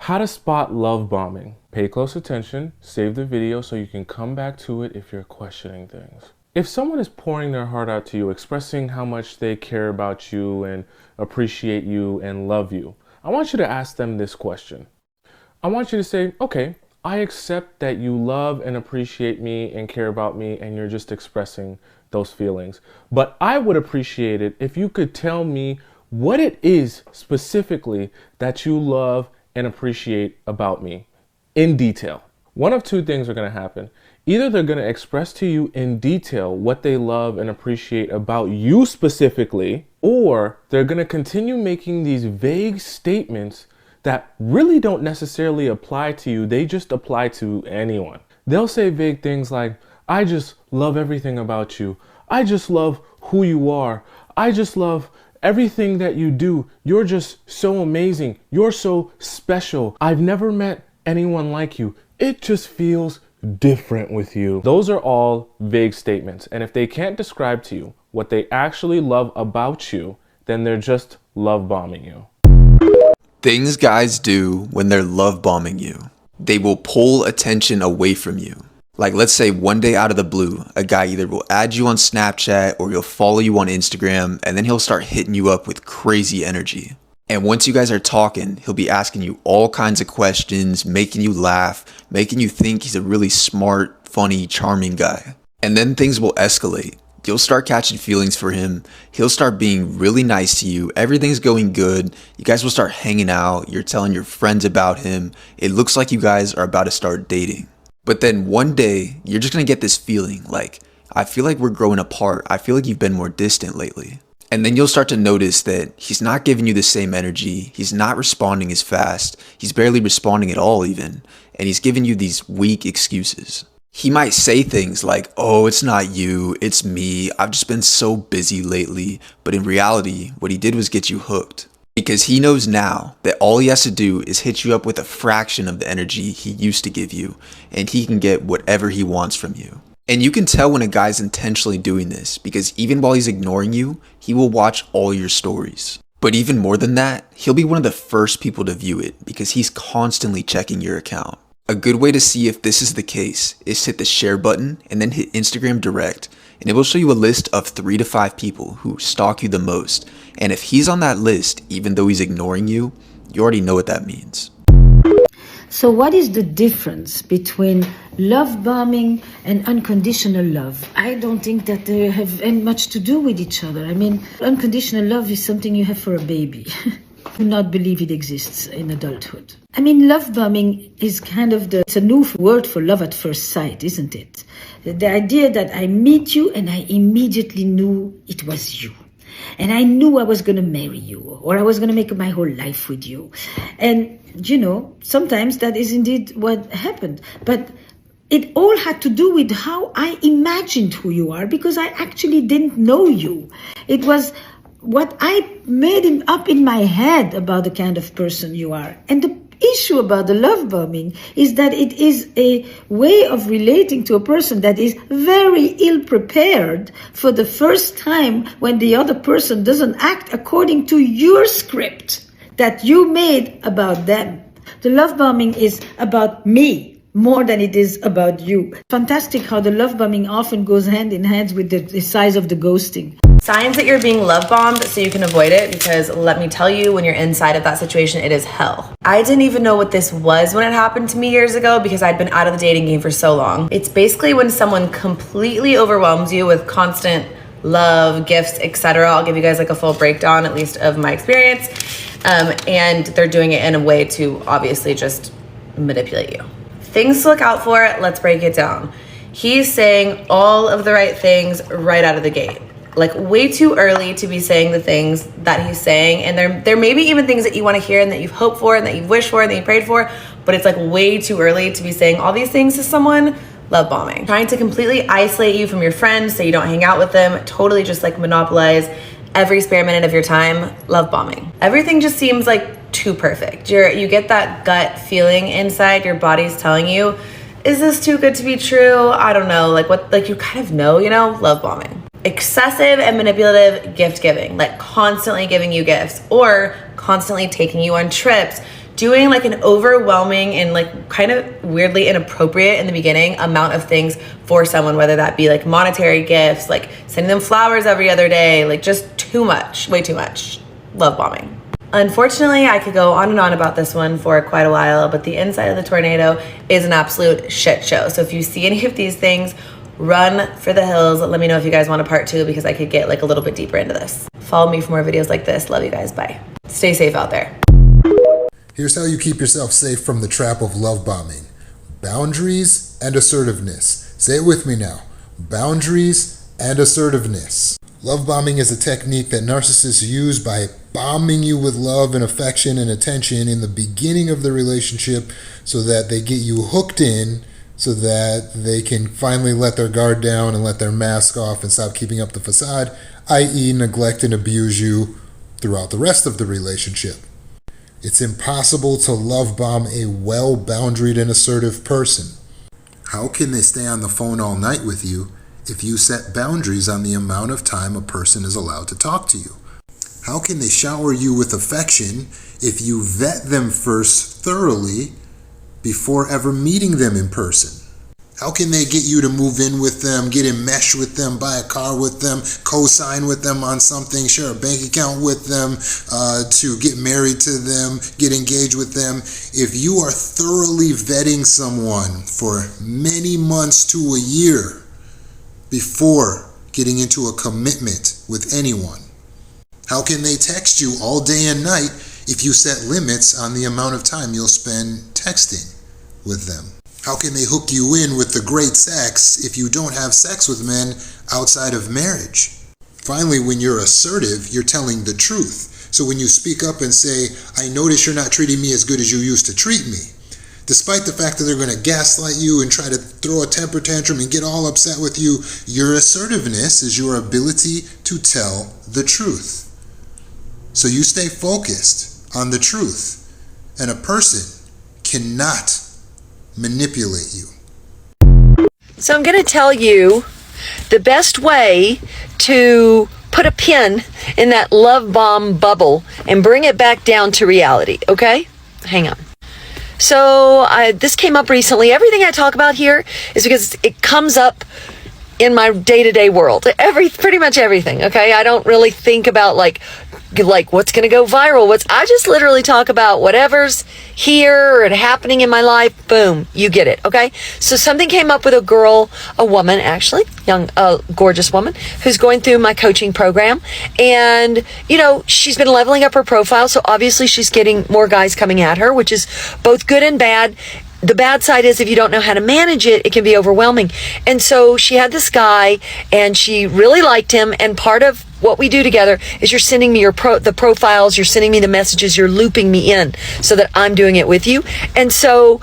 How to spot love bombing. Pay close attention, save the video so you can come back to it if you're questioning things. If someone is pouring their heart out to you, expressing how much they care about you and appreciate you and love you, I want you to ask them this question. I want you to say, okay, I accept that you love and appreciate me and care about me and you're just expressing those feelings. But I would appreciate it if you could tell me what it is specifically that you love and appreciate about me in detail. One of two things are going to happen. Either they're going to express to you in detail what they love and appreciate about you specifically, or they're going to continue making these vague statements that really don't necessarily apply to you. They just apply to anyone. They'll say vague things like, I just love everything about you. I just love who you are. I just love everything that you do. You're just so amazing. You're so special. I've never met anyone like you. It just feels different with you. Those are all vague statements. And if they can't describe to you what they actually love about you, then they're just love bombing you. Things guys do when they're love bombing you. They will pull attention away from you. Like, let's say one day out of the blue, a guy either will add you on Snapchat or he'll follow you on Instagram, and then he'll start hitting you up with crazy energy. And once you guys are talking, he'll be asking you all kinds of questions, making you laugh, making you think he's a really smart, funny, charming guy. And then things will escalate. You'll start catching feelings for him. He'll start being really nice to you. Everything's going good. You guys will start hanging out. You're telling your friends about him. It looks like you guys are about to start dating. But then one day, you're just going to get this feeling like, I feel like we're growing apart. I feel like you've been more distant lately. And then you'll start to notice that he's not giving you the same energy. He's not responding as fast. He's barely responding at all even. And he's giving you these weak excuses. He might say things like, oh, it's not you, it's me. I've just been so busy lately. But in reality, what he did was get you hooked. Because he knows now that all he has to do is hit you up with a fraction of the energy he used to give you, and he can get whatever he wants from you. And you can tell when a guy's intentionally doing this, because even while he's ignoring you, he will watch all your stories. But even more than that, he'll be one of the first people to view it, because he's constantly checking your account. A good way to see if this is the case is hit the share button and then hit Instagram direct, and it will show you a list of 3 to 5 people who stalk you the most. And if he's on that list, even though he's ignoring you, you already know what that means. So what is the difference between love bombing and unconditional love? I don't think that they have any much to do with each other. I mean, unconditional love is something you have for a baby. Do not believe it exists in adulthood. I mean, love bombing is kind of it's a new word for love at first sight, isn't it? The idea that I meet you and I immediately knew it was you. And I knew I was going to marry you, or I was going to make my whole life with you. And, you know, sometimes that is indeed what happened. But it all had to do with how I imagined who you are, because I actually didn't know you. It was what I made up in my head about the kind of person you are. And the issue about the love bombing is that it is a way of relating to a person that is very ill prepared for the first time, when the other person doesn't act according to your script that you made about them. The love bombing is about me more than it is about you. Fantastic how the love bombing often goes hand in hand with the size of the ghosting. Signs that you're being love bombed so you can avoid it, because let me tell you, when you're inside of that situation, it is hell. I didn't even know what this was when it happened to me years ago, because I'd been out of the dating game for so long. It's basically when someone completely overwhelms you with constant love, gifts, etc. I'll give you guys like a full breakdown, at least of my experience. And they're doing it in a way to obviously just manipulate you. Things to look out for, let's break it down. He's saying all of the right things right out of the gate. Like way too early to be saying the things that he's saying. And there may be even things that you want to hear and that you've hoped for and that you've wished for and that you prayed for, but it's like way too early to be saying all these things to someone. Love bombing. Trying to completely isolate you from your friends so you don't hang out with them. Totally just like monopolize every spare minute of your time. Love bombing. Everything just seems like too perfect. You get that gut feeling inside, your body's telling you, is this too good to be true? I don't know, like you kind of know, you know. Love bombing. Excessive and manipulative gift giving, like constantly giving you gifts or constantly taking you on trips, doing like an overwhelming and like kind of weirdly inappropriate in the beginning amount of things for someone, whether that be like monetary gifts, like sending them flowers every other day, like just too much, way too much. Love bombing. Unfortunately, I could go on and on about this one for quite a while, but the inside of the tornado is an absolute shit show. So if you see any of these things, run for the hills. Let me know if you guys want a part 2 because I could get like a little bit deeper into this. Follow me for more videos like this. Love you guys. Bye. Stay safe out there. Here's how you keep yourself safe from the trap of love bombing. Boundaries and assertiveness. Say it with me now. Boundaries and assertiveness. Love bombing is a technique that narcissists use by bombing you with love and affection and attention in the beginning of the relationship so that they get you hooked in, so that they can finally let their guard down and let their mask off and stop keeping up the facade, i.e. neglect and abuse you throughout the rest of the relationship. It's impossible to love bomb a well-boundaried and assertive person. How can they stay on the phone all night with you if you set boundaries on the amount of time a person is allowed to talk to you? How can they shower you with affection if you vet them first thoroughly before ever meeting them in person? How can they get you to move in with them, get enmeshed with them, buy a car with them, co-sign with them on something, share a bank account with them, to get married to them, get engaged with them? If you are thoroughly vetting someone for many months to a year before getting into a commitment with anyone, how can they text you all day and night if you set limits on the amount of time you'll spend texting with them? How can they hook you in with the great sex if you don't have sex with men outside of marriage? Finally, when you're assertive, you're telling the truth. So when you speak up and say, I notice you're not treating me as good as you used to treat me, despite the fact that they're going to gaslight you and try to throw a temper tantrum and get all upset with you, your assertiveness is your ability to tell the truth. So you stay focused on the truth, and a person cannot manipulate you. So I'm going to tell you the best way to put a pin in that love bomb bubble and bring it back down to reality, okay? Hang on. So this came up recently. Everything I talk about here is because it comes up in my day-to-day world. Pretty much everything, okay? I don't really think about like what's going to go viral. I just literally talk about whatever's here and happening in my life. Boom, you get it, okay? So something came up with a woman, actually, young, gorgeous woman, who's going through my coaching program. And, she's been leveling up her profile. So obviously she's getting more guys coming at her, which is both good and bad. The bad side is if you don't know how to manage it, it can be overwhelming. And so she had this guy and she really liked him. And part of what we do together is you're sending me the profiles, you're sending me the messages, you're looping me in so that I'm doing it with you. And so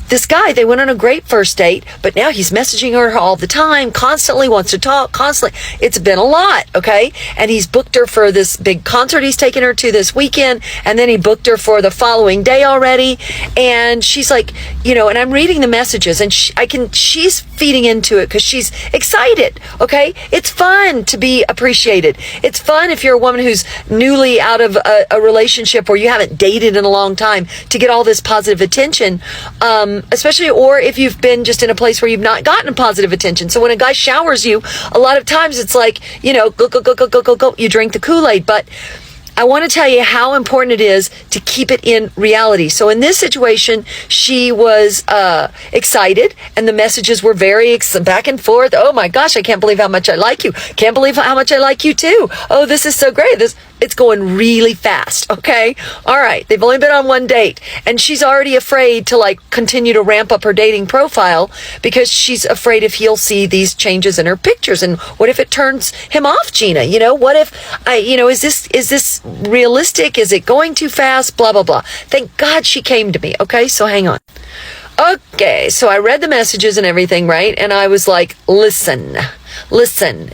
this guy, they went on a great first date, but now he's messaging her all the time, constantly wants to talk, constantly. It's been a lot, okay? And he's booked her for this big concert he's taking her to this weekend, and then he booked her for the following day already. And she's like, and I'm reading the messages, and she's feeding into it because she's excited, okay? It's fun to be appreciated. It's fun if you're a woman who's newly out of a relationship where you haven't dated in a long time to get all this positive attention. Especially, or if you've been just in a place where you've not gotten positive attention. So when a guy showers you, a lot of times it's like, go, you drink the Kool-Aid. But I want to tell you how important it is to keep it in reality. So in this situation, she was excited, and the messages were very back and forth. Oh my gosh, I can't believe how much I like you. Can't believe how much I like you too. Oh, this is so great. It's going really fast, okay? All right, they've only been on one date, and she's already afraid to continue to ramp up her dating profile because she's afraid if he'll see these changes in her pictures. And what if it turns him off, Gina? What if is this realistic? Is it going too fast? Blah, blah, blah. Thank God she came to me, okay? So hang on. Okay, so I read the messages and everything, right? And I was like, listen,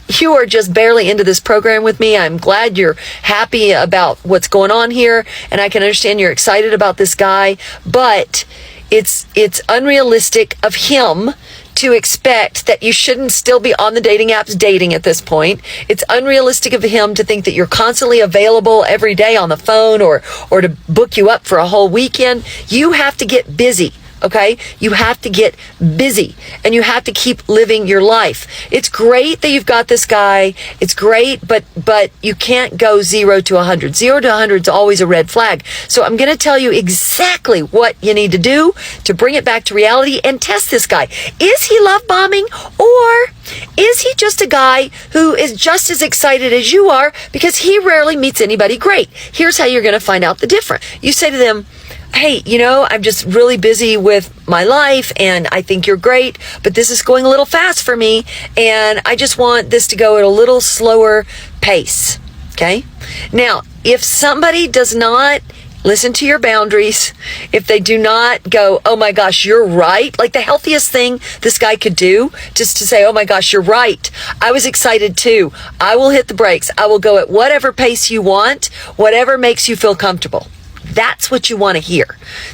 you are just barely into this program with me. I'm glad you're happy about what's going on here, and I can understand you're excited about this guy, but it's unrealistic of him to expect that you shouldn't still be on the dating apps dating at this point. It's unrealistic of him to think that you're constantly available every day on the phone or to book you up for a whole weekend. You have to get busy. Okay? You have to get busy and you have to keep living your life. It's great that you've got this guy. It's great, but you can't go 0 to 100. 0 to 100 is always a red flag. So I'm going to tell you exactly what you need to do to bring it back to reality and test this guy. Is he love bombing, or is he just a guy who is just as excited as you are because he rarely meets anybody great? Here's how you're going to find out the difference. You say to them, hey, I'm just really busy with my life and I think you're great, but this is going a little fast for me and I just want this to go at a little slower pace. Okay? Now, if somebody does not listen to your boundaries, if they do not go, oh my gosh, you're right, like the healthiest thing this guy could do, just to say, oh my gosh, you're right, I was excited too, I will hit the brakes, I will go at whatever pace you want, whatever makes you feel comfortable. That's what you want to hear.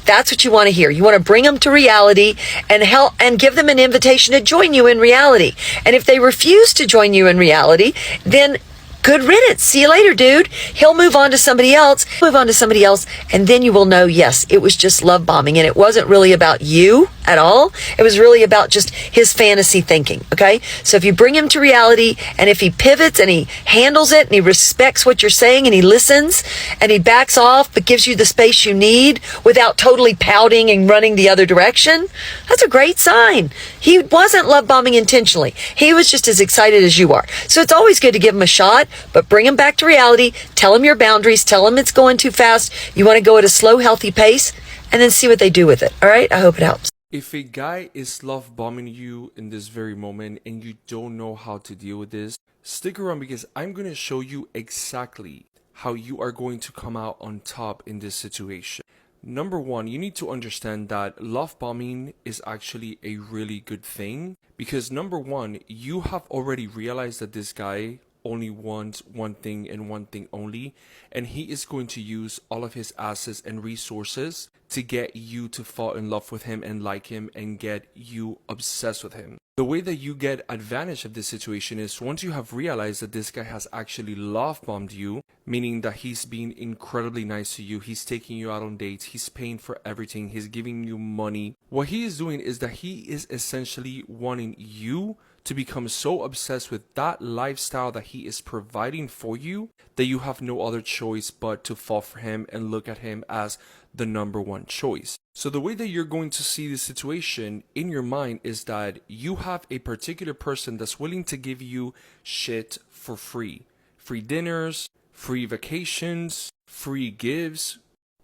That's what you want to hear. You want to bring them to reality and help and give them an invitation to join you in reality. And if they refuse to join you in reality, then good riddance. See you later, dude. He'll move on to somebody else, and then you will know, yes, it was just love bombing, and it wasn't really about you at all. It was really about just his fantasy thinking, okay? So if you bring him to reality, and if he pivots, and he handles it, and he respects what you're saying, and he listens, and he backs off, but gives you the space you need without totally pouting and running the other direction, that's a great sign. He wasn't love bombing intentionally. He was just as excited as you are. So it's always good to give him a shot, but bring him back to reality. Tell him your boundaries. Tell him it's going too fast. You want to go at a slow, healthy pace, and then see what they do with it. All right? I hope it helps. If a guy is love bombing you in this very moment and you don't know how to deal with this, stick around because I'm going to show you exactly how you are going to come out on top in this situation. Number one, you need to understand that love bombing is actually a really good thing because number one, you have already realized that this guy only wants one thing and one thing only, and he is going to use all of his assets and resources to get you to fall in love with him and like him and get you obsessed with him. The way that you get advantage of this situation is once you have realized that this guy has actually love bombed you, meaning that he's being incredibly nice to you, he's taking you out on dates, he's paying for everything, he's giving you money. What he is doing is that he is essentially wanting you to become so obsessed with that lifestyle that he is providing for you that you have no other choice but to fall for him and look at him as the number one choice. So the way that you're going to see the situation in your mind is that you have a particular person that's willing to give you shit for free. Free dinners, free vacations, free gifts.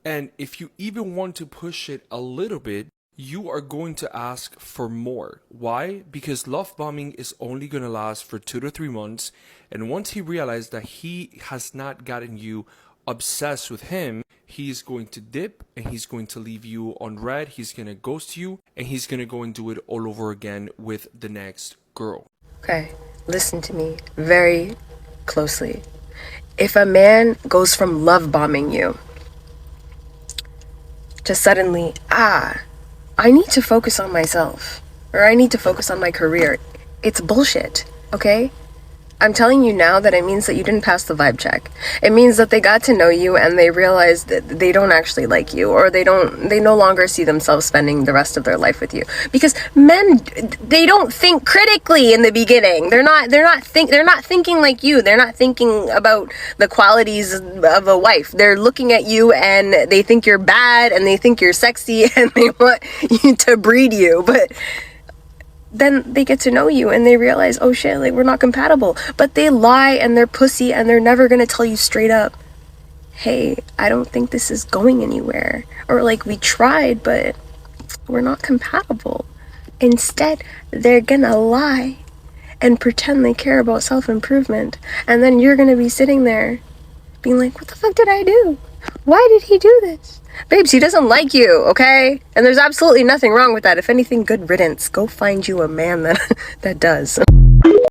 And if you even want to push it a little bit, you are going to ask for more. Why? Because love bombing is only going to last for 2 to 3 months. And once he realizes that he has not gotten you obsessed with him, he's going to dip and he's going to leave you on red. He's going to ghost you and he's going to go and do it all over again with the next girl. Okay, listen to me very closely. If a man goes from love bombing you to suddenly, I need to focus on myself, or I need to focus on my career, it's bullshit, okay? I'm telling you now that it means that you didn't pass the vibe check. It means that they got to know you and they realized that they don't actually like you, or they no longer see themselves spending the rest of their life with you. Because men, they don't think critically in the beginning. They're not thinking like you. They're not thinking about the qualities of a wife. They're looking at you and they think you're bad and they think you're sexy and they want you to breed you. But then they get to know you and they realize, oh shit, like we're not compatible. But they lie and they're pussy and they're never gonna tell you straight up, hey, I don't think this is going anywhere. Or like, we tried, but we're not compatible. Instead, they're gonna lie and pretend they care about self-improvement. And then you're gonna be sitting there being like, what the fuck did I do? Why did he do this? Babes, he doesn't like you, okay? And there's absolutely nothing wrong with that. If anything, good riddance. Go find you a man that does.